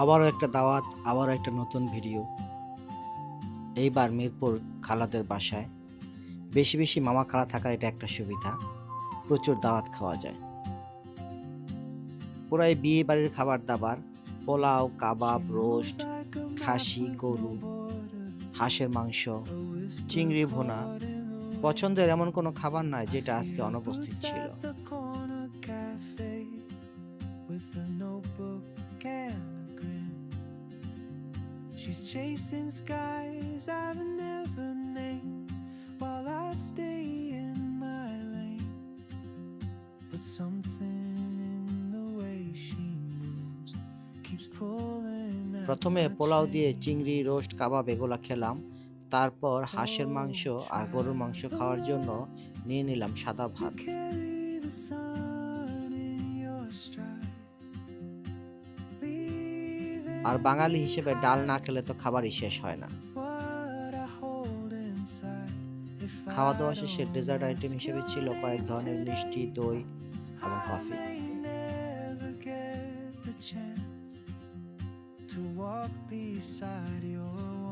আবারও একটা দাওয়াত, আবারও একটা নতুন ভিডিও। এইবার মিরপুর খালাদের বাসায়। বেশি বেশি মামা খালা থাকার এটা একটা সুবিধা। প্রচুর দাওয়াত খাওয়া যায়। পুরাই বিয়ে বাড়ির খাবার দাবার, পোলাও, কাবাব, রোস্ট, খাসি, গরু, হাঁসের মাংস, চিংড়ি ভুনা। পছন্দের এমন কোনো খাবার নাই যেটা আজকে অনুপস্থিত ছিল। She's chasing skies I've never named while I stay in my lane. But something in the way she moves keeps pulling at প্রথমে my পোলাও দিয়ে chain. চিংড়ি, রোস্ট, কাবাব এগুলা খেলাম। তারপর হাঁসের মাংস আর গরুর মাংস খাওয়ার জন্য নিয়ে নিলাম সাদা You ভাত। carry the sun in your stride, leaving আর বাঙালি হিসেবে ডাল না behind খেলে তো খাবারই শেষ হয় না। what I hold inside. If খাওয়া I দাওয়া শেষে don't ডেজার্ট আইটেম ask হিসেবে your ছিল কয়েক name ধরনের মিষ্টি, today, দই এবং I coffee. may never get the chance to walk beside your